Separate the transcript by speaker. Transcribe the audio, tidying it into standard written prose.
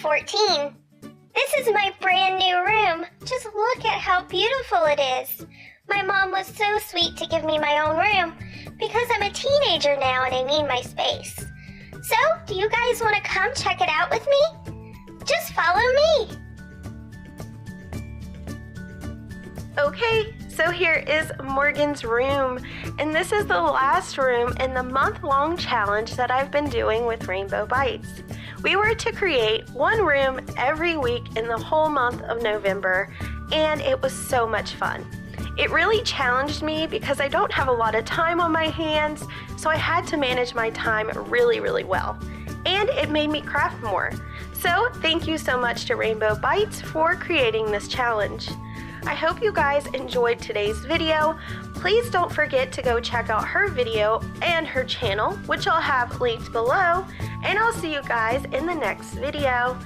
Speaker 1: 2014. This is my brand new room. Just look at how beautiful it is. My mom was so sweet to give me my own room because I'm a teenager now and I need my space. So, do you guys want to come check it out with me? Just follow me.
Speaker 2: Okay, so here is Morgan's room, and this is the last room in the month-long challenge that I've been doing with Raiinbowbitez. We were to create one room every week in the whole month of November, and it was so much fun. It really challenged me because I don't have a lot of time on my hands, so I had to manage my time really, really well. And it made me craft more. So thank you so much to Raiinbowbitez for creating this challenge. I hope you guys enjoyed today's video. Please don't forget to go check out her video and her channel, which I'll have linked below, and I'll see you guys in the next video.